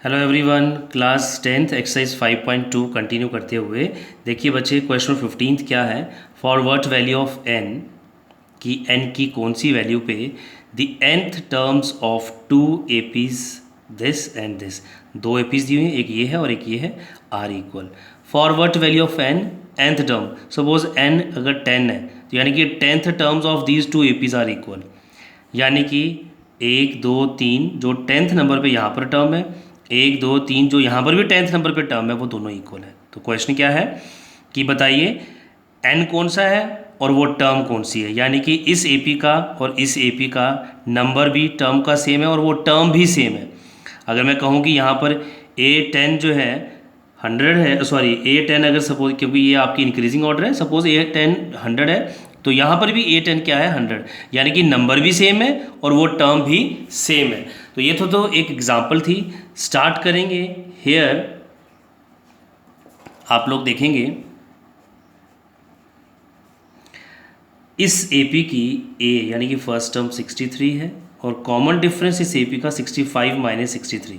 Hello everyone, class 10th exercise 5.2 continue करते हुए देखिए बच्चे, क्वेश्चन 15 क्या है। For what value of n की n की कौन सी वैल्यू पे the nth terms of two APs this and this, दो एपीज दी हुई हैं, एक ये है और एक ये है, are equal. For what value of n nth term, suppose n अगर 10 है तो यानी कि 10th terms of these to APs are equal, यानी कि 1 2 3 जो 10th नंबर पे यहाँ पर टर्म है, 1 2 3 जो यहाँ पर भी 10th नंबर पे टर्म है, वो दोनों इक्वल है। तो क्वेश्चन क्या है कि बताइए n कौन सा है और वो टर्म कौन सी है, यानी कि इस एपी का और इस एपी का नंबर भी टर्म का सेम है और वो टर्म भी सेम है। अगर मैं कहूँ कि यहाँ पर A10 जो है 100 है, सॉरी A10 अगर सपोज, क्योंकि ये आपकी इंक्रीजिंग ऑर्डर है, सपोज A10 100 है तो यहाँ पर भी A10 क्या है 100, यानी कि नंबर भी सेम है और वो टर्म भी सेम है। तो ये तो एक एग्जांपल थी। स्टार्ट करेंगे हेयर, आप लोग देखेंगे इस एपी की ए यानी कि फर्स्ट टर्म 63 है और कॉमन डिफरेंस इस एपी का 65 माइनस 63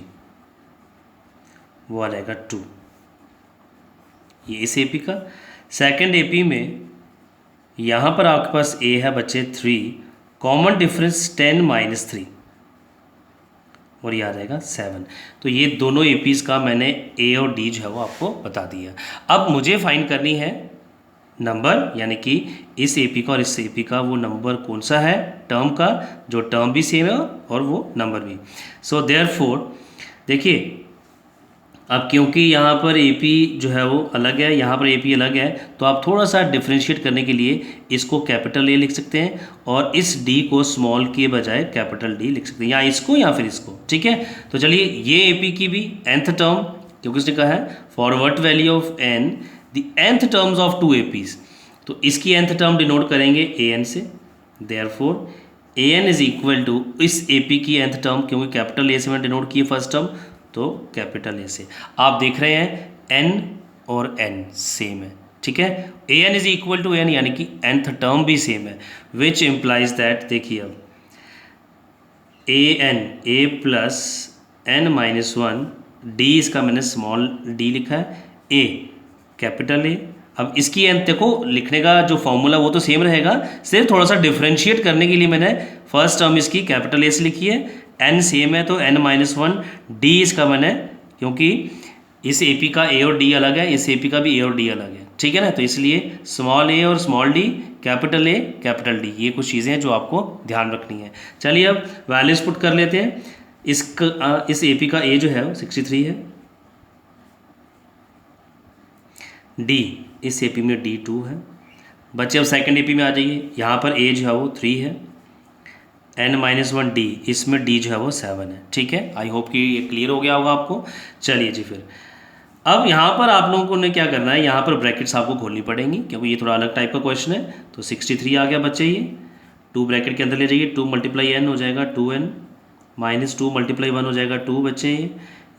वो आ जाएगा 2। ये इस एपी का। सेकंड एपी में यहाँ पर आपके पास ए है बच्चे 3, कॉमन डिफरेंस 10 माइनस 3 और ये आ जाएगा 7। तो ये दोनों एपीज़ का मैंने ए और डी जो है वो आपको बता दिया। अब मुझे फाइंड करनी है नंबर, यानी कि इस एपी का और इस एपी का वो नंबर कौन सा है टर्म का, जो टर्म भी सेम है और वो नंबर भी। सो देयरफॉर देखिए, अब क्योंकि यहाँ पर एपी जो है वो अलग है, यहाँ पर एपी अलग है, तो आप थोड़ा सा डिफ्रेंशिएट करने के लिए इसको कैपिटल ए लिख सकते हैं और इस डी को स्मॉल के बजाय कैपिटल डी लिख सकते हैं, या इसको या फिर इसको, ठीक है। तो चलिए ये एपी की भी nth टर्म, क्योंकि उसने कहा है for what value of n the nth terms of two APs, तो इसकी nth टर्म डिनोट करेंगे an से। Therefore an is equal to इस एपी की nth टर्म, क्योंकि कैपिटल ए से मैंने डिनोट की फर्स्ट टर्म, तो कैपिटल ए से। आप देख रहे हैं n और n सेम है, ठीक है। A N is equal to N, यानी कि nth टर्म भी सेम है, विच इम्प्लाइज दैट, देखिए अब A N A plus N minus 1 D, इसका मैंने स्मॉल डी लिखा है, ए कैपिटल ए। अब इसकी एन देखो, लिखने का जो फॉर्मूला वो तो सेम रहेगा, सिर्फ थोड़ा सा डिफ्रेंशिएट करने के लिए मैंने फर्स्ट टर्म इसकी कैपिटल ए से लिखी है, n सेम है तो n माइनस 1 डी इसका मैंने, क्योंकि इस एपी का ए और डी अलग है, इस एपी का भी ए और डी अलग है, ठीक है ना। तो इसलिए स्मॉल ए और small D, capital A capital D, ये कुछ चीज़ें हैं जो आपको ध्यान रखनी है। चलिए अब वैल्यूज पुट कर लेते हैं। इस एपी का ए जो है वो 63 है, डी इस एपी में डी 2 है। बच्चे अब सेकंड एपी में आ जाइए, यहाँ पर ए जो है वो 3 है, n माइनस 1 डी, इसमें d जो है वो 7 है, ठीक है। आई होप कि ये क्लियर हो गया होगा आपको। चलिए जी, फिर अब यहाँ पर आप लोगों को ने क्या करना है, यहाँ पर ब्रैकेट्स आपको खोलनी पड़ेंगी, क्योंकि ये थोड़ा अलग टाइप का क्वेश्चन है। तो 63 आ गया बच्चे, ये 2 ब्रैकेट के अंदर ले जाइए, 2 मल्टीप्लाई n हो जाएगा 2n, माइनस 2 मल्टीप्लाई 1 हो जाएगा 2 बच्चे,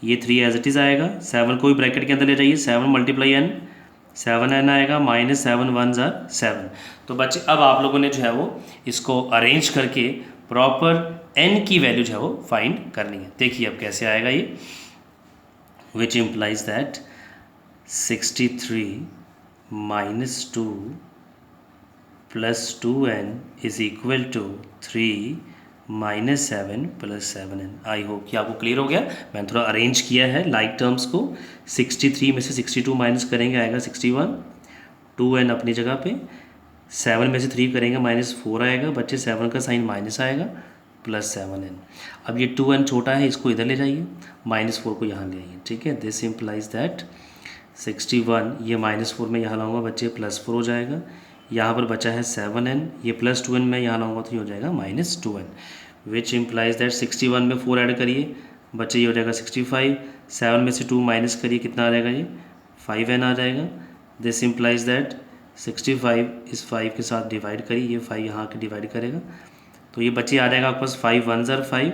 ये 3 एज इट इज़ आएगा। 7 को भी ब्रैकेट के अंदर ले जाइए, 7 मल्टीप्लाई n 7n आएगा, माइनस 7 1 ज़ा 7। तो बच्चे अब आप लोगों ने जो है वो इसको अरेंज करके प्रॉपर n की वैल्यू जो है वो फाइंड करनी है। देखिए अब कैसे आएगा ये, which implies that 63 minus 2 plus 2n is equal to 3 minus 7 plus 7n। I hope कि आपको क्लियर हो गया। मैंने थोड़ा अरेंज किया है लाइक टर्म्स को। 63 में से 62 माइनस करेंगे आएगा 61, 2n अपनी जगह पे, 7 में से 3 करेंगे माइनस 4 आएगा बच्चे, 7 का साइन माइनस आएगा, प्लस 7n। अब ये 2n छोटा है, इसको इधर ले जाइए, माइनस 4 को यहाँ ले आइए, ठीक है। दिस इम्प्लाइज दैट 61, ये माइनस 4 में यहाँ लाऊंगा बच्चे, प्लस 4 हो जाएगा। यहाँ पर बचा है 7n, ये प्लस 2n में यहाँ लाऊंगा तो ये हो जाएगा minus 2n, which implies that 61 में 4 ऐड करिए बच्चे, ये हो जाएगा 65, 7 में से 2 माइनस करिए, कितना आ जाएगा, ये 5n आ जाएगा। दिस इम्प्लाइज दैट 65 इस 5 के साथ डिवाइड करिए, ये 5 यहाँ के डिवाइड करेगा, तो ये बच्चे आ जाएगा आपके पास 5 1 ज़र 5,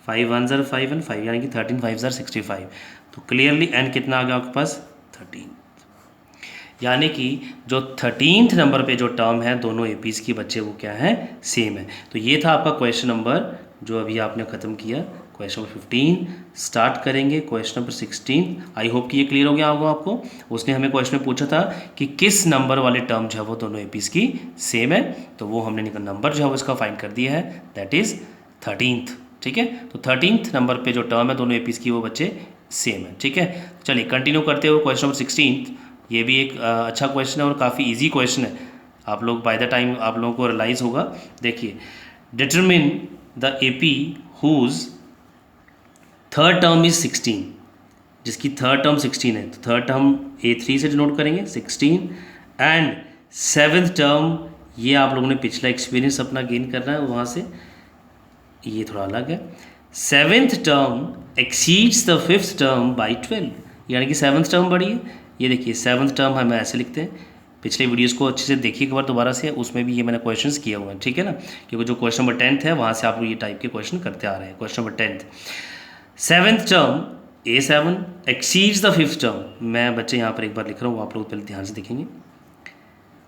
5 1 ज़र 5 एंड 5, यानी कि 13 5 ज़र 65। तो क्लियरली n कितना आ गया आपके पास 13, यानी कि जो 13th नंबर पे जो टर्म है दोनों एपीज़ की बच्चे वो क्या है, सेम है। तो ये था आपका क्वेश्चन नंबर जो अभी आपने ख़त्म किया, क्वेश्चन नंबर 15 स्टार्ट करेंगे। क्वेश्चन नंबर 16 आई होप कि ये क्लियर हो गया होगा आपको। उसने हमें क्वेश्चन में पूछा था कि किस नंबर वाले टर्म जो है वो दोनों एपीज़ की सेम है, तो वो हमने नंबर जो है वो इसका फाइंड कर दिया है, दैट इज़ 13th। ठीक है, तो 13th नंबर पे जो टर्म है दोनों एपीज़ की वो बच्चे सेम है। ठीक है, चलिए कंटिन्यू करते हुए क्वेश्चन नंबर 16। ये भी एक अच्छा क्वेश्चन है और काफ़ी ईजी क्वेश्चन है, आप लोग बाय द टाइम आप लोगों को रियलाइज़ होगा। देखिए, determine the AP whose third term is 16, जिसकी थर्ड टर्म 16 है, तो थर्ड टर्म A3 से डिनोट करेंगे 16, एंड सेवेंथ टर्म, ये आप लोगों ने पिछला एक्सपीरियंस अपना गेन करना है वहाँ से, ये थोड़ा अलग है। Seventh term exceeds the fifth term by 12, यानी कि सेवन्थ टर्म बड़ी है। ये देखिए सेवन्थ टर्म हम ऐसे लिखते हैं, पिछले वीडियोस को अच्छे से देखिए एक बार दोबारा से, उसमें भी ये मैंने क्वेश्चंस किया हुआ है। ठीक है ना, क्योंकि जो क्वेश्चन नंबर 10th है वहाँ से आप लोग ये टाइप के क्वेश्चन करते आ रहे हैं। Question number 10th, seventh term A7 exceeds the fifth term. मैं बच्चे यहाँ पर एक बार लिख रहा हूँ, आप लोग पहले ध्यान से देखेंगे,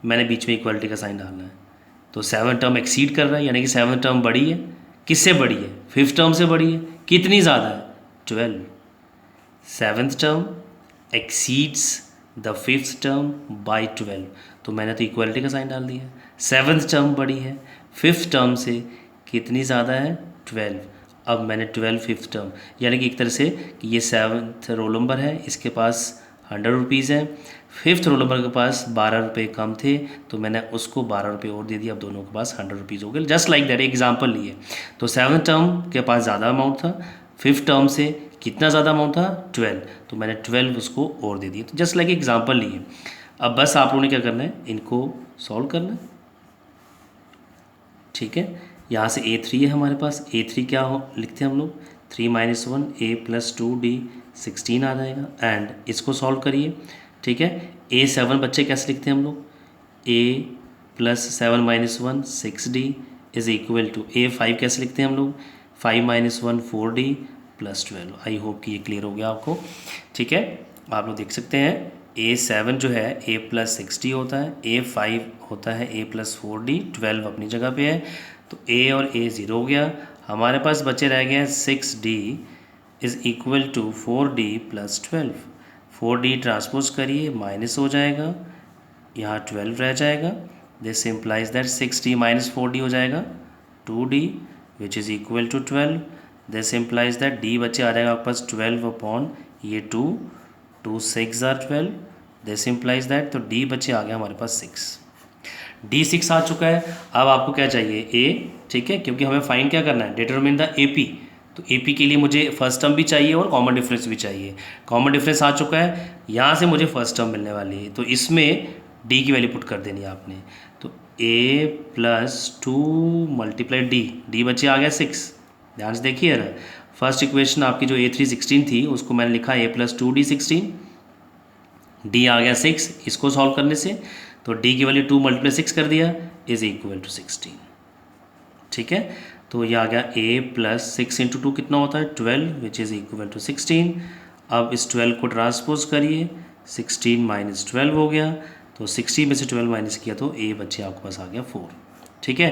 मैंने बीच में इक्वालिटी का साइन डालना है। तो सेवन्थ टर्म एक्सीड कर रहा है, यानी कि सेवन्थ टर्म बड़ी है, किससे बड़ी है? फिफ्थ टर्म से बड़ी है। कितनी ज़्यादा है? 12। Seventh term exceeds the fifth term by 12, तो मैंने तो इक्वालिटी का साइन डाल दिया है। सेवन्थ टर्म बड़ी है, फिफ्थ टर्म से कितनी ज़्यादा है? 12। अब मैंने 12 फिफ्थ टर्म, यानी कि एक तरह से कि ये सेवन्थ रोल नंबर है, इसके पास 100 रुपीज़ है, फिफ्थ रोल नंबर के पास 12 रुपये कम थे, तो मैंने उसको 12 रुपये और दे दिया, अब दोनों के पास 100 रुपीज़ हो गए। जस्ट लाइक दैट, एग्जाम्पल लिए। तो सेवन्थ टर्म के पास ज़्यादा अमाउंट था, फिफ्थ टर्म से कितना ज़्यादा अमाउंट था? 12, तो मैंने 12 उसको और दे दिया। तो जस्ट लाइक एग्जाम्पल लिए। अब बस आप लोगों ने क्या करना है, इनको सॉल्व करना है। ठीक है, यहाँ से A3 है हमारे पास, A3 क्या हो लिखते हैं हम लोग? 3 - 1 A + 2D 16 आ जाएगा, एंड इसको सॉल्व करिए। ठीक है, A7 बच्चे कैसे लिखते हैं हम लोग? A + 7 - 1 6D is equal to A5 कैसे लिखते हैं हम लोग? 5 - 1 4D + 12। आई होप कि ये क्लियर हो गया आपको। ठीक है, आप लोग देख सकते हैं A7 जो है A + 6D होता है, A5 होता है A + 4D, 12 अपनी जगह पे है, तो A और A 0 हो गया। हमारे पास बचे रह गए हैं 6D is equal to 4D + 12। 4D transpose करिए, माइनस हो जाएगा, यहाँ 12 रह जाएगा। This implies that 6D - 4D हो जाएगा 2D which is equal to 12। This implies that D बच्चे आ जाएगा आपके पास 12 अपॉन ये 2 6 are 12। दिस इम्प्लाइज दैट, तो D बच्चे आ गया हमारे पास 6। D6 आ चुका है। अब आपको क्या चाहिए? A। ठीक है, क्योंकि हमें फाइंड क्या करना है? Determine the AP। तो AP के लिए मुझे फर्स्ट टर्म भी चाहिए और कॉमन डिफरेंस भी चाहिए। कॉमन डिफरेंस आ चुका है, यहाँ से मुझे फर्स्ट टर्म मिलने वाली है, तो इसमें D की वैल्यू पुट कर देनी है आपने। तो A + 2 × D बच्चे आ गया 6। ध्यान से देखिए ना, फर्स्ट इक्वेशन आपकी जो A3 16 थी उसको मैंने लिखा A + 2D 16, D आ गया 6, इसको सॉल्व करने से तो D की वैल्यू 2 × 6 कर दिया इज इक्वल टू 16। ठीक है, तो ये आ गया A + 6 × 2 कितना होता है? 12 विच इज़ इक्वल टू 16। अब इस 12 को ट्रांसपोज करिए, 16 - 12 हो गया, तो 60 में से 12 माइनस किया तो A बच्चे आपके पास आ गया 4। ठीक है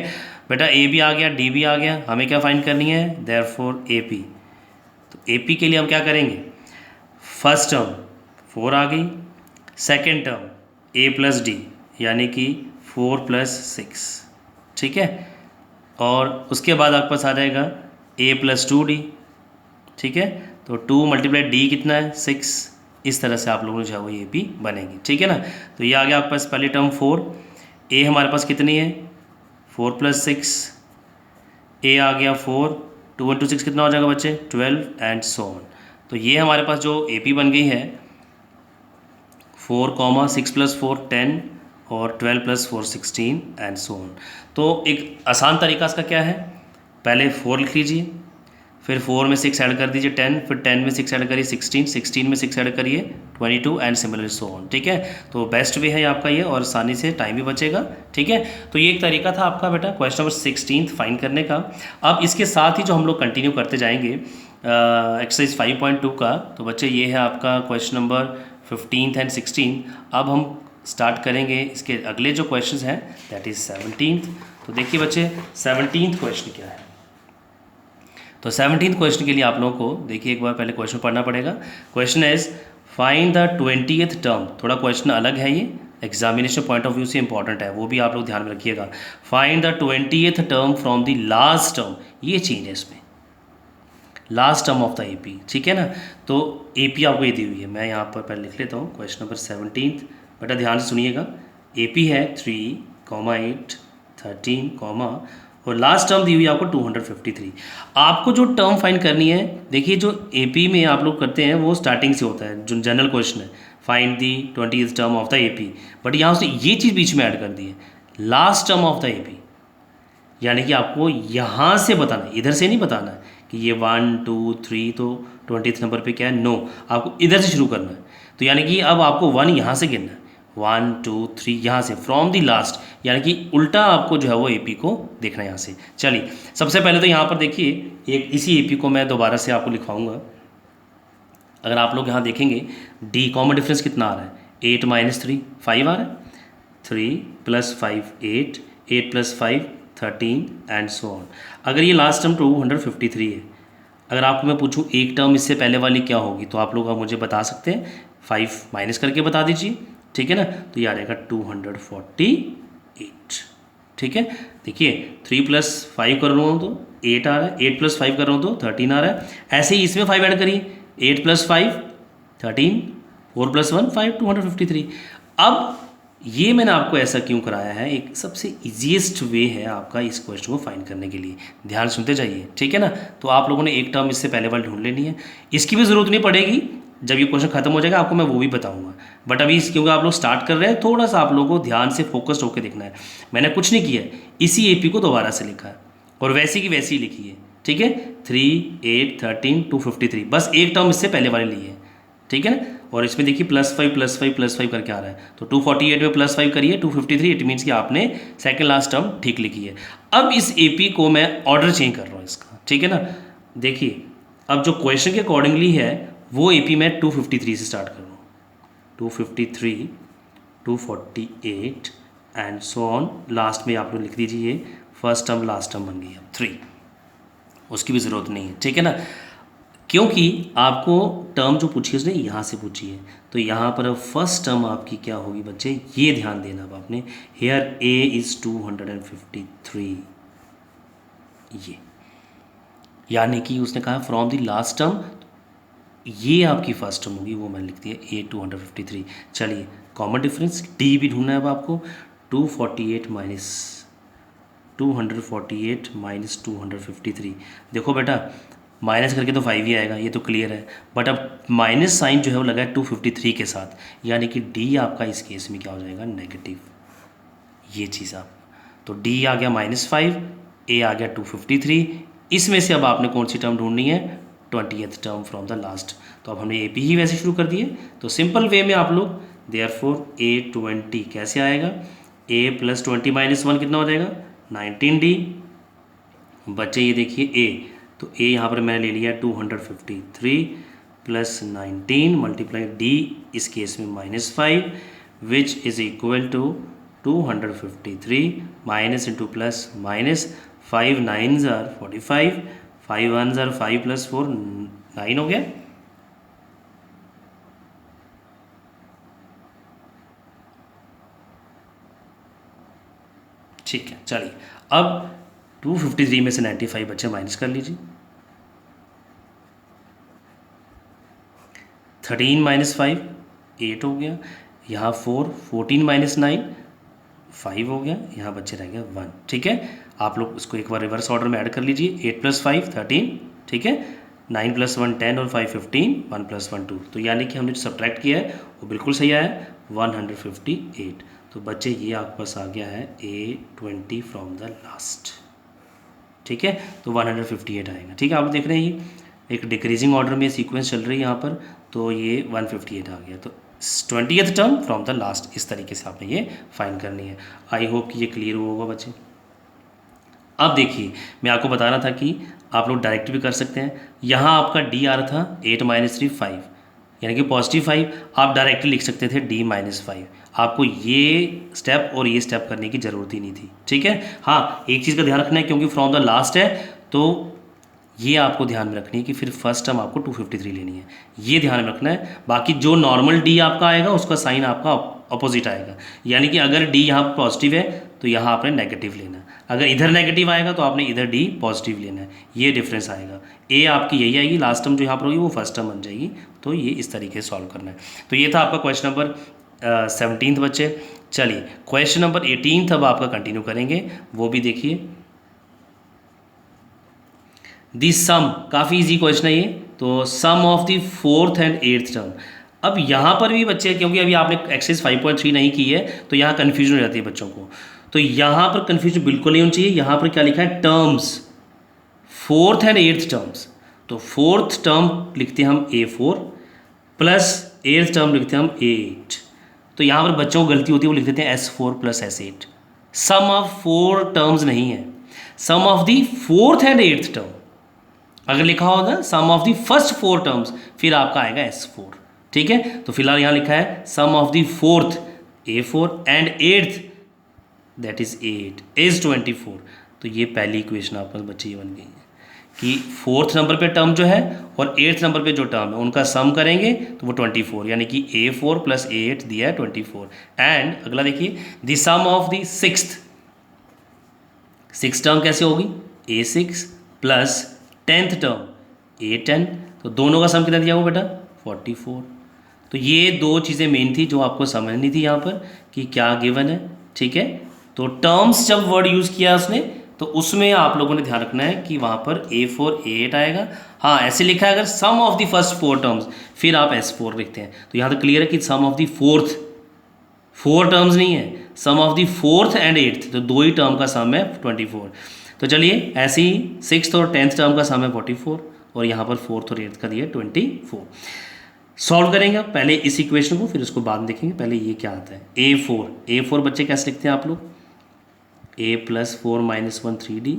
बेटा, A भी आ गया, D भी आ गया, हमें क्या फाइंड करनी है? Therefore AP। तो AP के लिए हम क्या करेंगे? फर्स्ट टर्म 4 आ गई, सेकेंड टर्म A + D यानी कि 4 + 6। ठीक है, और उसके बाद आपके पास आ जाएगा A + 2D। ठीक है, तो 2 × D कितना है? 6। इस तरह से आप लोगों ने जो है वो AP बनेगी। ठीक है ना, तो ये आ गया आपके पास पहली टर्म 4। A हमारे पास कितनी है? 4 + 6। A आ गया 4, 2 × 6 कितना हो जाएगा बच्चे? 12 एंड सो ऑन। तो ये हमारे पास जो AP बन गई है 4, 6 + 4 10 और 12 + 4 16 एंड सो ऑन। तो एक आसान तरीका इसका क्या है? पहले 4 लिख लीजिए, फिर 4 में 6 ऐड कर दीजिए 10, फिर 10 में 6 ऐड करिए 16, 16 में 6 ऐड करिए 22 एंड सिमिलरली सो ऑन। ठीक है, तो बेस्ट वे है आपका ये और आसानी से टाइम भी बचेगा। ठीक है, तो ये एक तरीका था आपका बेटा क्वेश्चन नंबर 16 फाइंड करने का। अब इसके साथ ही जो हम लोग कंटिन्यू करते जाएंगे एक्सरसाइज 5.2 का, तो बच्चे ये है आपका क्वेश्चन नंबर 15th एंड 16। अब हम स्टार्ट करेंगे इसके अगले जो क्वेश्चंस हैं, दैट इज़ 17th। तो देखिए बच्चे 17th क्वेश्चन क्या है। तो तो 17th क्वेश्चन के लिए आप लोगों को देखिए एक बार पहले क्वेश्चन पढ़ना पड़ेगा। Question is find the 20th term. थोड़ा क्वेश्चन अलग है, ये एग्जामिनेशन पॉइंट ऑफ व्यू से इंपॉर्टेंट है, वो भी आप लोग ध्यान में रखिएगा। Find the 20th term from the last term, ये चेंज है इसमें, last term of the AP, ठीक है ना। तो एपी आपको ये दी हुई है, मैं यहाँ पर पहले लिख लेता हूँ। क्वेश्चन नंबर 17 बेटा ध्यान से सुनिएगा। एपी है 3, 8, 13, और लास्ट टर्म दी हुई है आपको 253। आपको जो टर्म फाइंड करनी है, देखिए जो एपी में आप लोग करते हैं वो स्टार्टिंग से होता है, जो जनरल क्वेश्चन है find the 20th term of the AP, but यहाँ से ये चीज़ बीच में ऐड कर दी है, last term of the AP, यानी कि आपको यहाँ से बताना है, इधर से नहीं बताना है कि ये 1, 2, 3 तो 20th नंबर पे क्या है, नो, आपको इधर से शुरू करना है। तो यानी कि अब आपको 1 यहाँ से गिनना है, 1, 2, 3 यहाँ से, फ्रॉम दी लास्ट, यानी कि उल्टा आपको जो है वो एपी को देखना है यहाँ से। चलिए सबसे पहले तो यहाँ पर देखिए, एक इसी एपी को मैं दोबारा से आपको लिखवाऊँगा। अगर आप लोग यहाँ देखेंगे डी कॉमन डिफरेंस कितना आ रहा है, 8 - 3 5 आ रहा है, 3 + 5 8, 8 + 5 13 एंड सो ऑन। अगर ये लास्ट टर्म 253 है, अगर आपको मैं पूछूं एक टर्म इससे पहले वाली क्या होगी, तो आप लोग मुझे बता सकते हैं, 5 माइनस करके बता दीजिए, ठीक है ना। तो ये आ जाएगा 248, ठीक है। देखिए 3 + 5 कर रहा हूँ तो 8 आ रहा है, 8 + 5 कर रहा हूँ तो 13 आ रहा है। ऐसे ही इसमें 5 ऐड करिए, 8 + 5 13, 4 + 1 5, 253। अब ये मैंने आपको ऐसा क्यों कराया है, एक सबसे ईजीएस्ट वे है आपका इस क्वेश्चन को फाइंड करने के लिए, ध्यान सुनते जाइए, ठीक है ना। तो आप लोगों ने एक टर्म इससे पहले वाली ढूंढ लेनी है, इसकी भी ज़रूरत नहीं पड़ेगी, जब ये क्वेश्चन खत्म हो जाएगा आपको मैं वो भी बताऊंगा। बट अभी क्योंकि आप लोग स्टार्ट कर रहे हैं, थोड़ा सा आप लोगों को ध्यान से फोकस्ड होकर देखना है। मैंने कुछ नहीं किया है, इसी एपी को दोबारा से लिखा है और वैसी की वैसी लिखी है, ठीक है। 3, 8, 13, 253, बस एक टर्म इससे पहले वाली ली है, ठीक है ना। और इसमें देखिए +5 +5 +5 करके आ रहा है, तो 248 में +5 करिए 253, इट मीन्स कि आपने सेकंड लास्ट टर्म ठीक लिखी है। अब इस एपी को मैं ऑर्डर चेंज कर रहा हूँ इसका, ठीक है ना। देखिए अब जो क्वेश्चन के अकॉर्डिंगली है वो एपी मैं 253 से स्टार्ट कर रहा हूँ, 253, 248 एंड सो ऑन। लास्ट में आप लोग लिख दीजिए फर्स्ट टर्म लास्ट टर्म बन गई अब 3, उसकी भी ज़रूरत नहीं है, ठीक है ना, क्योंकि आपको टर्म जो पूछी है उसने यहाँ से पूछी है। तो यहाँ पर अब फर्स्ट टर्म आपकी क्या होगी बच्चे, ये ध्यान देना अब आपने, हेयर ए इज़ 253, ये यानी कि उसने कहा फ्रॉम द लास्ट टर्म, ये आपकी फर्स्ट टर्म होगी, वो मैंने लिख दिया ए 253। चलिए कॉमन डिफरेंस डी भी ढूंढना है अब आपको, 248 - 253। देखो बेटा माइनस करके तो 5 ही आएगा, ये तो क्लियर है, बट अब माइनस साइन जो है वो लगा है 253 के साथ, यानी कि डी आपका इस केस में क्या हो जाएगा, नेगेटिव, ये चीज़ आप, तो डी आ गया -5, ए आ गया 253। इसमें से अब आपने कौन सी टर्म ढूंढनी है, 20th term from the last. तो अब हमने ए पी ही वैसे शुरू कर दिए, तो सिंपल वे में आप लोग देयरफॉर A20 कैसे आएगा, a + 20 - 1 कितना हो जाएगा, 19D। बच्चे ये देखिए a, तो a यहाँ पर मैंने ले लिया 253 + 19 मल्टीप्लाई d, इस केस में -5, which is equal to 253 minus into plus minus, 5 9s are 45, 5 1s are 5 + 4 9 हो गया। ठीक है, चलिए अब 253 में से 95 बच्चे माइनस कर लीजिए, 13 - 5 8 हो गया, यहाँ 4, 14 - 9 5 हो गया, यहाँ बच्चे रह गया 1। ठीक है, आप लोग इसको एक बार रिवर्स ऑर्डर में ऐड कर लीजिए, 8 + 5 13, ठीक है, 9 + 1 10 और 5 15, 1 + 1 2, तो यानी कि हमने जो सब्ट्रैक्ट किया है वो बिल्कुल सही आया, 158। तो बच्चे ये आपके पास आ गया है A20 फ्रॉम द लास्ट। ठीक है, तो 158 आएगा। ठीक है, आप देख रहे हैं ये एक डिक्रीजिंग ऑर्डर में सीक्वेंस चल रही है यहाँ पर, तो ये 158 आ गया। तो 20th term from the last, इस तरीके से आपने ये फाइंड करनी है। आई होप कि ये क्लियर होगा बच्चे। अब देखिए, मैं आपको बता रहा था कि आप लोग डायरेक्ट भी कर सकते हैं। यहाँ आपका डी आ रहा था 8 - 3 5, यानी कि +5, आप डायरेक्टली लिख सकते थे D - 5। आपको ये स्टेप और ये स्टेप करने की ज़रूरत ही नहीं थी। ठीक है, हाँ एक चीज़ का ध्यान रखना है, क्योंकि फ्रॉम द लास्ट है तो ये आपको ध्यान में रखनी है कि फिर फर्स्ट टर्म आपको 253 लेनी है, ये ध्यान में रखना है। बाकी जो नॉर्मल डी आपका आएगा उसका साइन आपका अपोजिट आएगा, यानी कि अगर डी यहाँ पॉजिटिव है तो यहाँ आपने नेगेटिव लेना है, अगर इधर नेगेटिव आएगा तो आपने इधर डी पॉजिटिव लेना है, ये डिफरेंस आएगा। ए आपकी यही आएगी, लास्ट टर्म जो यहाँ पर होगी वो फर्स्ट टर्म बन जाएगी। तो ये इस तरीके से सॉल्व करना है। तो ये था आपका क्वेश्चन नंबर 17 बच्चे। चलिए क्वेश्चन नंबर 18 अब आपका कंटिन्यू करेंगे, वो भी देखिए। दी सम, काफ़ी इजी क्वेश्चन है ये। तो sum of the fourth and eighth term. अब यहाँ पर भी बच्चे, क्योंकि अभी आपने एक्सरसाइज 5.3 नहीं की है तो यहाँ कन्फ्यूजन हो जाती है बच्चों को, तो यहाँ पर कन्फ्यूजन बिल्कुल नहीं होनी चाहिए। यहाँ पर क्या लिखा है, terms, fourth and eighth terms. तो फोर्थ टर्म लिखते हैं हम A4 प्लस एट्थ टर्म लिखते हैं हम A8। तो यहाँ पर बच्चों को गलती होती है, वो लिख देते हैं S4 plus S8। Some of 4 terms नहीं है, sum of the fourth and eighth term. अगर लिखा होगा sum of the first 4 terms फिर आपका आएगा S4, ठीक है। तो फिलहाल यहाँ लिखा है sum of the fourth A4 and eighth that is 8 is 24। तो ये पहली इक्वेशन आपके बच्चे ये बन गई है कि फोर्थ नंबर पे टर्म जो है और एट्थ नंबर पे जो टर्म है उनका सम करेंगे तो वो 24, यानी कि A4 प्लस A8 दिया है 24। एंड अगला देखिए, the sum of the six term कैसे होगी, A6 plus 10th term A10। तो दोनों का सम कितना दिया हुआ बेटा, 44। तो ये दो चीज़ें मेन थी जो आपको समझनी थी यहाँ पर कि क्या गिवन है, ठीक है। तो टर्म्स जब वर्ड यूज़ किया उसने तो उसमें आप लोगों ने ध्यान रखना है कि वहाँ पर A4 A8 आएगा। हाँ ऐसे लिखा है अगर सम ऑफ द फर्स्ट 4 टर्म्स फिर आप S4 लिखते हैं। तो यहाँ तक क्लियर है कि sum of the fourth, 4 terms नहीं है, sum of the fourth and eighth, तो दो ही टर्म का सम है 24। तो चलिए ऐसे ही 6th और 10th टर्म का सम है 44 और यहाँ पर 4th और 8th का दिया 24। सॉल्व करेंगे पहले इस इक्वेशन को, फिर उसको बाद में देखेंगे। पहले ये क्या आता है, A4 बच्चे कैसे लिखते हैं आप लोग, A plus 4 minus 1 3D।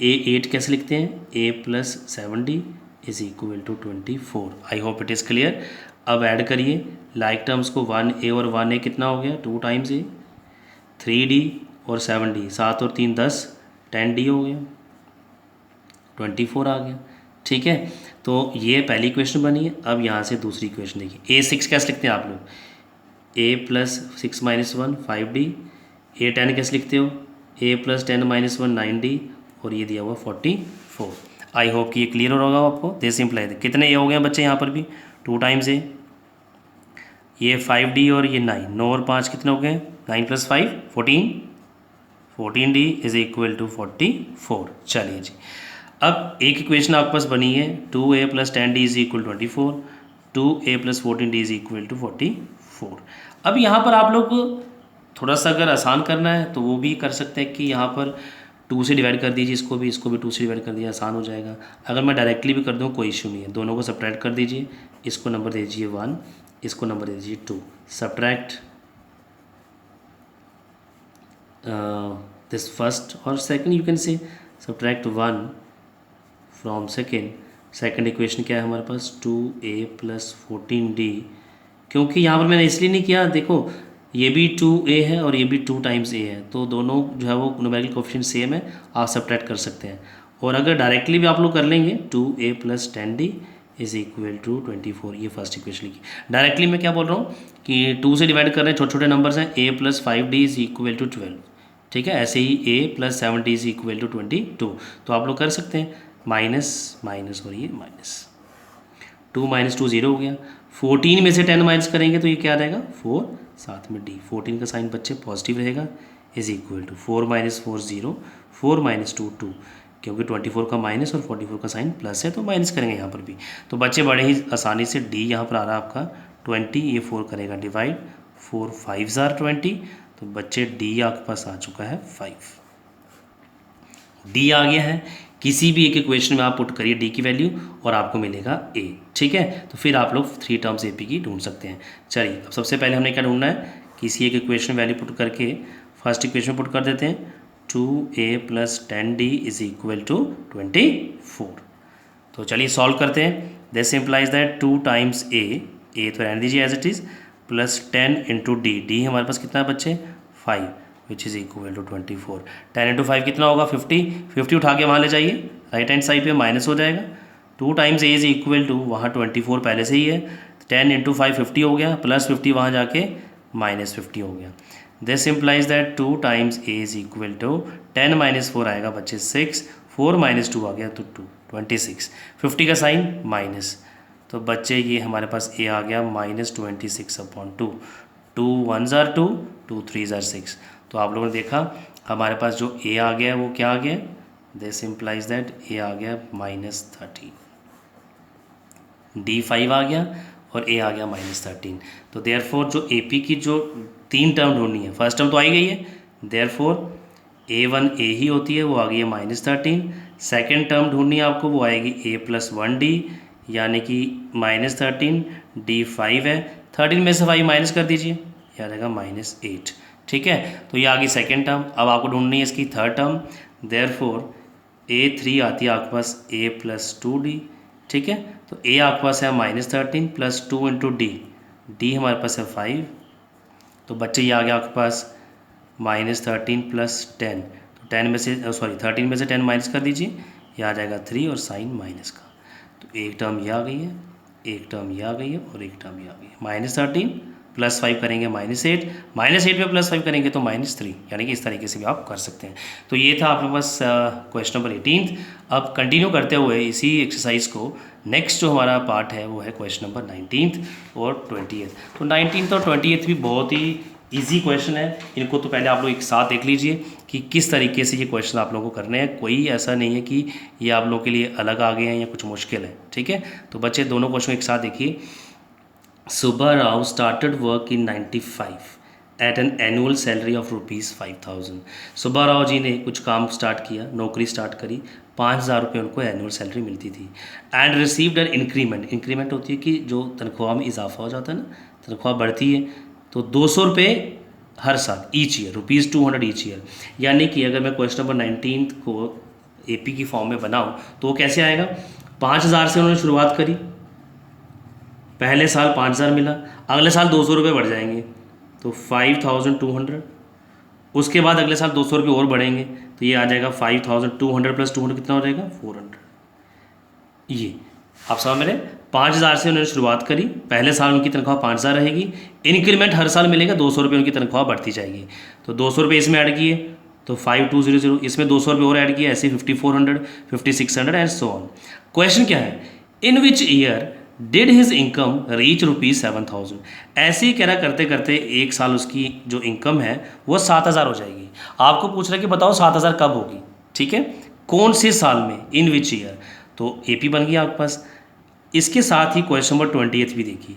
A8 कैसे लिखते हैं, A plus 7D is equal to 24। I hope it is clear. अब ऐड करिए लाइक टर्म्स को, 1A और 1A कितना हो गया, 2 टाइम्स A, 3D और 7D, 7 और 3 10, 10D हो गया, 24 आ गया, ठीक है। तो ये पहली इक्वेशन बनी है। अब यहाँ से दूसरी इक्वेशन देखिए, A6 कैसे लिखते हैं आप लोग, A plus 6 minus 1 5D। A10 कैसे लिखते हो, A प्लस 10 माइनस 1 9D और ये दिया हुआ 44। आई होप कि ये क्लियर हो रहा होगा आपको। दे सिंपलाई कितने A हो गए बच्चे यहाँ पर भी, 2 टाइम्स A, ये 5D और ये 9, 9 और 5 कितने हो गए, 9 plus 5 14, 14D is equal to 44। चलिए जी, अब एक इक्वेशन आपके पास बनी है, 2A plus 10D is equal 24, 2A plus 14D is equal to 44। अब यहाँ पर आप लोग थोड़ा सा अगर आसान करना है तो वो भी कर सकते हैं कि यहाँ पर 2 से डिवाइड कर दीजिए, इसको भी 2 से डिवाइड कर दिया, आसान हो जाएगा। अगर मैं डायरेक्टली भी कर दूँ कोई इशू नहीं है, दोनों को सब्ट्रैक्ट कर दीजिए, इसको नंबर दे दीजिए 1, इसको नंबर दे दीजिए 2, सब्ट्रैक्ट दिस फर्स्ट और second, you can say subtract 1 from second equation क्या है हमारे पास, 2A प्लस 14D। क्योंकि यहाँ पर मैंने इसलिए नहीं किया, देखो ये भी 2A है और ये भी 2 टाइम्स A है, तो दोनों जो है वो न्यूमेरिकल कोएफिशिएंट सेम है, आप सब्ट्रैक्ट कर सकते हैं। और अगर डायरेक्टली भी आप लोग कर लेंगे, 2A plus 10D is equal to 24, ये फर्स्ट इक्वेशन लिखी। डायरेक्टली मैं क्या बोल रहा हूँ कि 2 से डिवाइड कर रहे हैं, छोटे छोटे नंबर्स हैं, A plus 5D is equal to 12, ठीक है। ऐसे ही A plus 7D is equal to 22, तो आप लोग कर सकते हैं माइनस माइनस और ये माइनस, 2 माइनस 2 0 हो गया। 14 में से 10 माइनस करेंगे तो ये क्या रहेगा 4, साथ में D, 14 का साइन बच्चे पॉजिटिव रहेगा, is equal to 4 minus 4 0, 4 minus 2 2, क्योंकि 24 का माइनस और 44 का साइन प्लस है तो माइनस करेंगे यहाँ पर भी। तो बच्चे बड़े ही आसानी से D यहाँ पर आ रहा है आपका 20, ये 4 करेगा डिवाइड, 4 5 आर 20, तो बच्चे D आपके पास आ चुका है 5। D आ गया है, किसी भी एक इक्वेशन में आप पुट करिए D की वैल्यू और आपको मिलेगा A, ठीक है। तो फिर आप लोग 3 टर्म्स AP की ढूंढ सकते हैं। चलिए अब सबसे पहले हमने क्या ढूंढना है, किसी एक इक्वेशन वैल्यू पुट करके फर्स्ट इक्वेशन पुट कर देते हैं, 2A plus 10D is equal to 24। तो चलिए सॉल्व करते हैं। This implies that 2 times A तो रहने दीजिए as it is, plus 10 into D, D हमारे पास कितना है बच्चे 5, which is equal to 24। 10 into 5 कितना होगा 50। 50 उठा के वहाँ ले जाइए, राइट हैंड साइड पे माइनस हो जाएगा। 2 times a is equal to, वहाँ 24 पहले से ही है, 10 इंटू 5 50 हो गया, प्लस 50 वहाँ जाके माइनस 50 हो गया। This implies that 2 times a is equal to 10 minus 4 आएगा बच्चे 6, 4 माइनस 2 आ गया तो 2, 26। 50 का साइन माइनस, तो बच्चे ये हमारे पास ए आ गया -26/2। 2 1s are 2, 2 3s are 6। तो आप लोगों ने देखा हमारे पास जो ए आ गया वो क्या आ गया, दिस इम्प्लाइज दैट ए आ गया -13, D5 आ गया और ए आ गया -13। तो देयरफॉर जो AP की जो 3 टर्म ढूंढनी है, फर्स्ट टर्म तो आई गई है, देयरफॉर A1 A ही होती है, वो आ गई है -13। सेकेंड टर्म ढूंढनी है आपको, वो आएगी A+1D यानी कि -13, D5 है, 13 में से 5 माइनस कर दीजिए, यह आ जाएगा -8। ठीक है, तो ये आ गई सेकेंड टर्म। अब आपको ढूंढनी है इसकी थर्ड टर्म, देयरफॉर A3 आती है आपके पास A+2D। ठीक है, तो A आपके पास है -13 प्लस 2 इंटू D हमारे पास है 5, तो बच्चे ये आ गया आपके पास -13 प्लस 10, तो 10 में से 13 में से 10 माइनस कर दीजिए, ये आ जाएगा 3 और साइन माइनस का। तो एक टर्म ये आ गई है, एक टर्म ये आ गई है और एक टर्म ये आ गई है। -13 प्लस 5 करेंगे -8, -8 में प्लस 5 करेंगे तो -3, यानी कि इस तरीके से भी आप कर सकते हैं। तो ये था आपके पास क्वेश्चन नंबर 18। अब कंटिन्यू करते हुए इसी एक्सरसाइज को नेक्स्ट जो हमारा पार्ट है वो है क्वेश्चन नंबर 19 और 20। तो 19 और 20 भी बहुत ही इजी क्वेश्चन है, इनको तो पहले आप लोग एक साथ देख लीजिए कि किस तरीके से ये क्वेश्चन आप लोगों को करने हैं। कोई ऐसा नहीं है कि ये आप लोगों के लिए अलग आ गए हैं या कुछ मुश्किल है। ठीक है, तो बच्चे दोनों क्वेश्चन एक साथ देखिए। Subba Rao started work in 95 at an annual salary of ₹5000। Subba Rao ji ने कुछ काम स्टार्ट किया, नौकरी स्टार्ट करी, 5000 रुपये उनको एनुअल सैलरी मिलती थी। And received an increment, increment होती है कि जो तनख्वाह में इजाफा हो जाता है ना, तनख्वाह बढ़ती है, तो 200 रुपये हर साल, ईच ईयर, ₹200 ईच ईयर। यानी कि अगर मैं क्वेश्चन नंबर 19 को AP की फॉर्म में बनाऊँ तो वो कैसे आएगा, 5000 से उन्होंने शुरुआत करी, पहले साल 5000 मिला, अगले साल 200 रुपये बढ़ जाएंगे तो 5200, उसके बाद अगले साल 200 रुपये और बढ़ेंगे तो ये आ जाएगा 5200 प्लस 200 कितना हो जाएगा 400। ये आप समझ मेरे, 5000 से उन्होंने शुरुआत करी, पहले साल उनकी तनख्वाह 5000 रहेगी, इंक्रीमेंट हर साल मिलेगा, 200 रुपये उनकी तनख्वाह बढ़ती जाएगी। तो 200 रुपये इसमें ऐड किए तो 5200, इसमें 200 रुपये और ऐड किए, ऐसे 5400, 5600 एंड सो ऑन। क्वेश्चन क्या है, in which year did his income reach ₹7000। ऐसे ही कह रहा करते करते एक साल उसकी जो इनकम है वो 7000 हो जाएगी। आपको पूछ रहा है कि बताओ 7000 कब होगी, ठीक है, कौन से साल में, इन विच ईयर। तो AP बन गया आपके पास। इसके साथ ही क्वेश्चन नंबर 20 भी देखिए,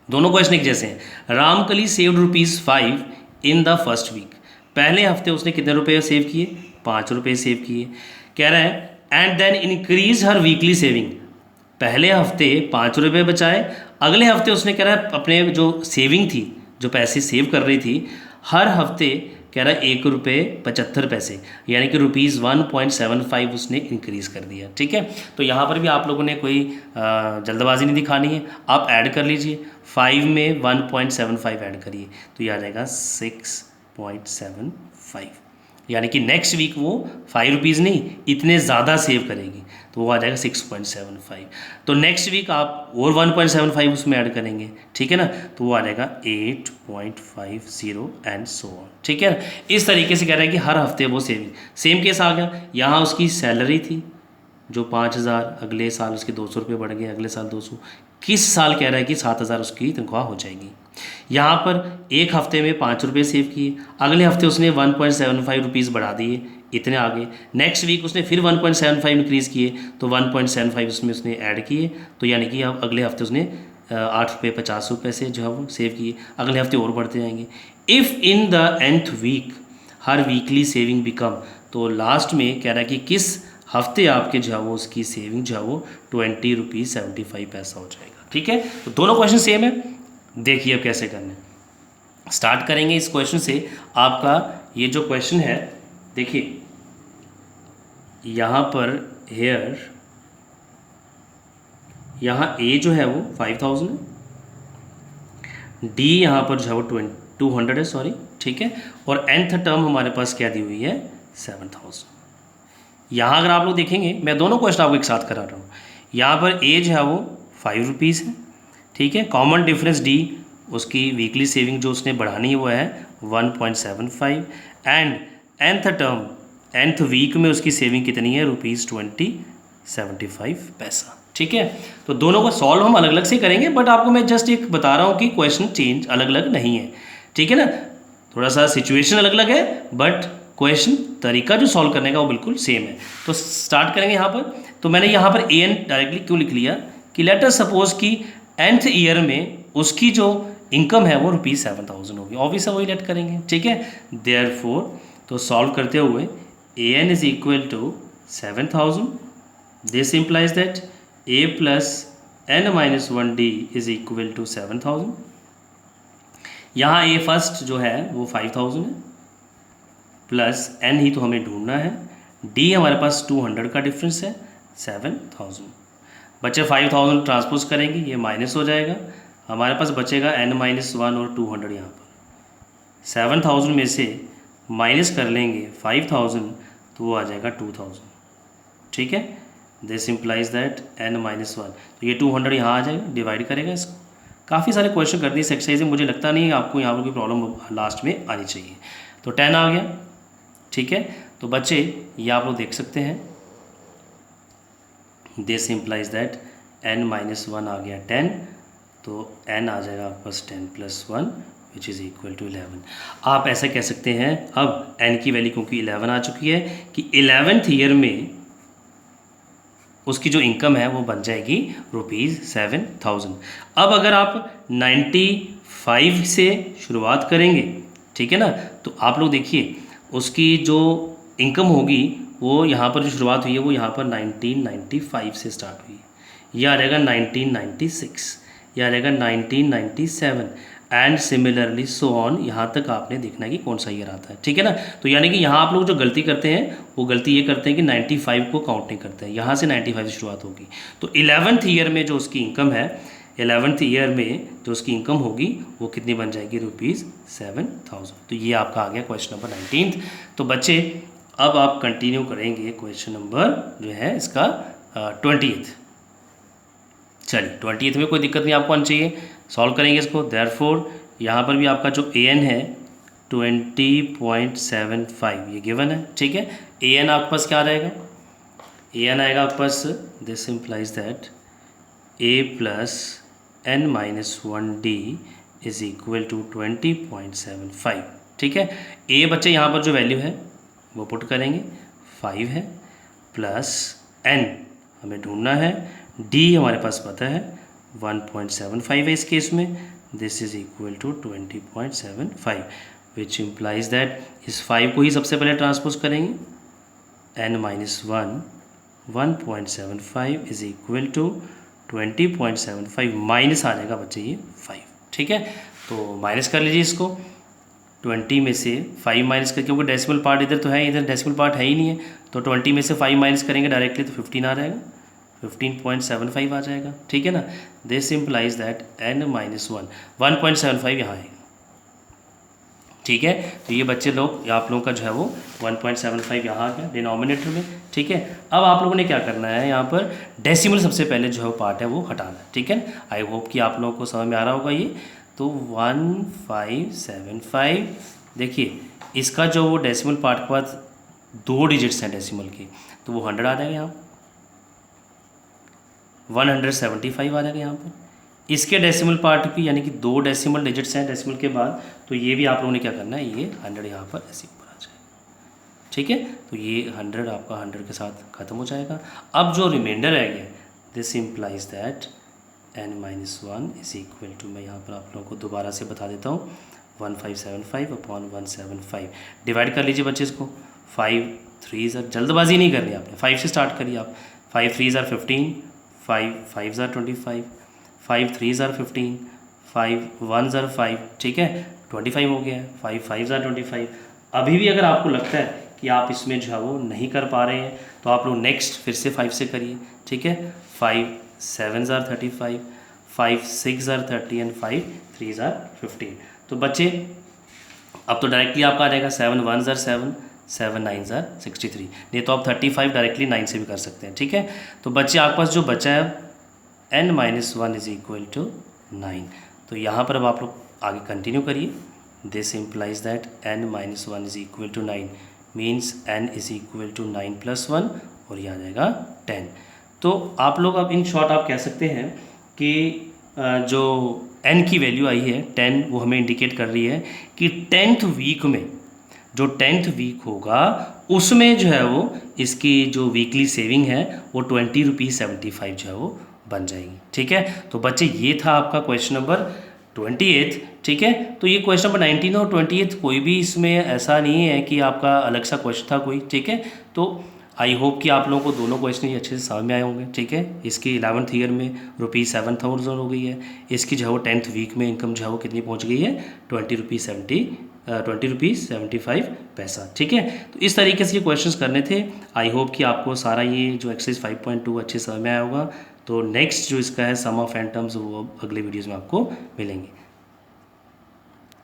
दोनों क्वेश्चन एक जैसे हैं। Ramkali saved ₹5 in the first week. पहले हफ्ते उसने कितने रुपए सेव किए, 5 रुपये सेव किए। कह रहा है and then increase her weekly saving. पहले हफ्ते 5 रुपये बचाए, अगले हफ्ते उसने कह रहा है अपने जो सेविंग थी, जो पैसे सेव कर रही थी, हर हफ्ते कह रहा है ₹1.75, यानी कि ₹1.75 उसने इंक्रीज़ कर दिया। ठीक है, तो यहाँ पर भी आप लोगों ने कोई जल्दबाजी नहीं दिखानी है, आप ऐड कर लीजिए, 5 में 1.75 ऐड करिए तो ये आ जाएगा 6.75, यानी कि नेक्स्ट वीक वो ₹5 नहीं, इतने ज़्यादा सेव करेगी तो वो आ जाएगा 6.75। तो नेक्स्ट वीक आप और 1.75 उसमें ऐड करेंगे, ठीक है ना, तो वो आ जाएगा 8.50 एंड सो ऑन। ठीक है, इस तरीके से कह रहा है कि हर हफ्ते वो सेविंग। सेम केस आ गया, यहाँ उसकी सैलरी थी जो 5000, अगले साल उसके 200 रुपये बढ़ गए, अगले साल 200, किस साल कह रहा है कि 7000 उसकी तनख्वाह हो जाएगी। यहाँ पर एक हफ्ते में 5 रुपये सेव किए, अगले हफ्ते उसने 1.75 रुपीज़ बढ़ा दिए, इतने आगे। नेक्स्ट वीक उसने फिर 1.75 इंक्रीज़ किए तो 1.75 उसमें उसने ऐड किए, तो यानी कि अब अगले हफ्ते उसने 8 रुपये 50 रुपये से जो है वो सेव किए, अगले हफ्ते और बढ़ते जाएंगे। If in the nth week her weekly saving become, तो लास्ट में कह रहा है कि किस हफ्ते आपके जो है वो उसकी सेविंग जो है वो ₹20.75 हो जाएगा। ठीक है, तो दोनों क्वेश्चन सेम है। देखिए अब कैसे करना है, स्टार्ट करेंगे इस क्वेश्चन से। आपका ये जो क्वेश्चन है देखिए, यहाँ पर हेयर, यहाँ ए जो है वो 5000 है, डी यहाँ पर जो है वो 200 है, सॉरी ठीक है, और nth टर्म हमारे पास क्या दी हुई है 7000। यहाँ अगर आप लोग देखेंगे, मैं दोनों क्वेश्चन आपको एक साथ करा रहा हूँ। यहाँ पर एज है वो 5 रुपीज़ है, ठीक है। कॉमन डिफरेंस डी, उसकी वीकली सेविंग जो उसने बढ़ानी है वो है 1.75, and nth term nth week में उसकी सेविंग कितनी है ₹20.75 पैसा, ठीक है। तो दोनों को सॉल्व हम अलग अलग से करेंगे, बट आपको मैं जस्ट एक बता रहा हूँ कि क्वेश्चन चेंज अलग अलग नहीं है, ठीक है ना। थोड़ा सा सिचुएशन अलग अलग है, बट क्वेश्चन तरीका जो सॉल्व करने का वो बिल्कुल सेम है। तो स्टार्ट करेंगे यहाँ पर। तो मैंने यहाँ पर एन डायरेक्टली क्यों लिख लिया कि लेट अस सपोज कि nth ईयर में उसकी जो इनकम है वो ₹7000 होगी, ऑब्वियस है वही लेट करेंगे, ठीक है। देयरफॉर तो सॉल्व करते हुए an is equal to 7000, this implies that a plus n-1d is equal to 7000। यहाँ a फर्स्ट जो है वो 5000 है, प्लस n ही तो हमें ढूंढना है, d हमारे पास 200 का डिफरेंस है 7000। बच्चे 5000 ट्रांसपोज करेंगे, ये माइनस हो जाएगा, हमारे पास बचेगा n-1 और 200। यहाँ पर 7000 में से माइनस कर लेंगे 5000 तो वो आ जाएगा 2000, ठीक है। दिस इम्प्लाइज दैट n-1, तो ये 200 यहाँ आ जाएगा, डिवाइड करेगा इसको। काफ़ी सारे क्वेश्चन करनी इस एक्सरसाइज में, मुझे लगता नहीं है आपको यहाँ पर कोई प्रॉब्लम लास्ट में आनी चाहिए। तो 10 आ गया, ठीक है। तो बच्चे ये आप लोग देख सकते हैं, दिस इम्प्लाइज दैट n-1 आ गया 10, तो n आ जाएगा आपके पास 10 + 1 विच इज़ इक्वल टू 11। आप ऐसा कह सकते हैं, अब n की वैल्यू क्योंकि 11 आ चुकी है, कि 11th ईयर में उसकी जो इनकम है वो बन जाएगी ₹7000। अब अगर आप 95 से शुरुआत करेंगे, ठीक है ना, तो आप लोग देखिए उसकी जो इनकम होगी वो यहाँ पर जो शुरुआत हुई है वो यहाँ पर 1995 से स्टार्ट हुई है, यह आ जाएगा 1996, यह आ जाएगा 1997 एंड सिमिलरली सो ऑन। यहाँ तक आपने देखना है कि कौन सा ईयर आता है, ठीक है ना। तो यानी कि यहाँ आप लोग जो गलती करते हैं वो गलती ये करते हैं कि 95 को काउंट नहीं करते हैं, यहाँ से 95 से शुरुआत होगी। तो 11th ईयर में जो उसकी इनकम है, 11th ईयर में जो उसकी इनकम होगी वो कितनी बन जाएगी ₹7000। तो ये आपका आ गया क्वेश्चन नंबर 19। तो बच्चे अब आप कंटिन्यू करेंगे क्वेश्चन नंबर जो है इसका 20th। चलिए 20th में कोई दिक्कत नहीं आपको आनी चाहिए, सॉल्व करेंगे इसको। देयरफॉर यहाँ पर भी आपका जो an है 20.75 ये गिवन है, ठीक है। an आपके पास क्या आ जाएगा, an आएगा आपके पास, this implies that a plus n-1d is equal to 20.75, ठीक है। a बच्चे यहाँ पर जो वैल्यू है वो पुट करेंगे, 5 है, प्लस n हमें ढूंढना है, d हमारे पास पता है 1.75 है इस केस में, this is equal to 20.75 which implies that इस 5 को ही सबसे पहले ट्रांसपोज करेंगे, n-1 1.75 is equal to 20.75 minus आ जाएगा बच्चे ये 5, ठीक है। तो माइनस कर लीजिए इसको, 20 में से 5 माइनस कर, क्योंकि डेसिमल पार्ट इधर तो है, इधर डेसिमल पार्ट है ही नहीं है, तो 20 में से 5 माइनस करेंगे डायरेक्टली तो 15 आ जाएगा, 15.75 आ जाएगा, ठीक है ना। दिस इम्प्लाइज दैट n-1 1.75 यहाँ है, ठीक है। तो ये बच्चे लोग, आप लोगों का जो है वो 1.75 यहाँ आ गया डिनोमिनेटर में, ठीक है। अब आप लोगों ने क्या करना है, यहाँ पर डेसिमल सबसे पहले जो है पार्ट है वो हटाना है, ठीक है। आई होप कि आप लोगों को समझ में आ रहा होगा ये। तो 1575, देखिए इसका जो वो डेसिमल पार्ट के बाद 2 डिजिट्स हैं डेसिमल के, तो वो 100 आ जाएगा, यहाँ 175 आ जाएगा यहाँ पर। इसके डेसिमल पार्ट की यानी कि 2 डेसिमल डिजिट्स हैं डेसिमल के बाद, तो ये भी आप लोगों ने क्या करना है, ये 100 यहाँ पर ऐसे ऊपर आ जाएगा, ठीक है। तो ये 100 आपका 100 के साथ ख़त्म हो जाएगा। अब जो रिमाइंडर रह गया, this implies that n-1 is equal to, मैं यहाँ पर आप लोगों को दोबारा से बता देता हूँ, 1575/175 डिवाइड कर लीजिए बच्चे इसको, 5 3 जल्दबाजी नहीं करनी आपने, 5 से स्टार्ट करिए आप, 5 3 15, 5 5 25, 5 3 15, 5 1 5, ठीक है, 25 हो गया है, 5 5 25। अभी भी अगर आपको लगता है कि आप इसमें जो है वो नहीं कर पा रहे हैं, तो आप लोग नेक्स्ट फिर से 5 से करिए, ठीक है। 5 7 35, 5 6 30 एंड 5 3 15। तो बच्चे अब तो डायरेक्टली आपका आ जाएगा 7 1 ज़र 7, 7 9 ज़र 63। नहीं तो आप 35 डायरेक्टली 9 से भी कर सकते हैं, ठीक है। तो बच्चे आपके पास जो बचा है n-1 इज इक्वल टू 9। तो यहाँ पर अब आप लोग आगे कंटिन्यू करिए। This implies that n-1 is equal to 9 means n is equal to 9 + 1 और यह आ जाएगा 10। तो आप लोग अब इन शॉर्ट आप कह सकते हैं कि जो n की वैल्यू आई है 10, वो हमें इंडिकेट कर रही है कि 10th वीक में, जो 10th वीक होगा उसमें जो है वो इसकी जो वीकली सेविंग है वो 20 रुपीज़ 75 जो है वो बन जाएगी, ठीक है। तो बच्चे ये था आपका क्वेश्चन नंबर 28, ठीक है। तो ये क्वेश्चन नंबर 19 और 28 कोई भी इसमें ऐसा नहीं है कि आपका अलग सा क्वेश्चन था कोई, ठीक है। तो आई होप कि आप लोगों को दोनों क्वेश्चन ही अच्छे से समझ में आए होंगे, ठीक है। इसकी 11th ईयर में ₹7,000 हो गई है, इसकी जो है वो 10th वीक में इनकम जो है वो कितनी पहुंच गई है 20 रुपीज़ 75 पैसा, ठीक है। तो इस तरीके से ये क्वेश्चंस करने थे। आई होप कि आपको सारा ये जो एक्सरसाइज 5.2 अच्छे समझ में आया होगा। तो नेक्स्ट जो इसका है सम ऑफ एन टर्म्स वो अगले वीडियोज़ में आपको मिलेंगे।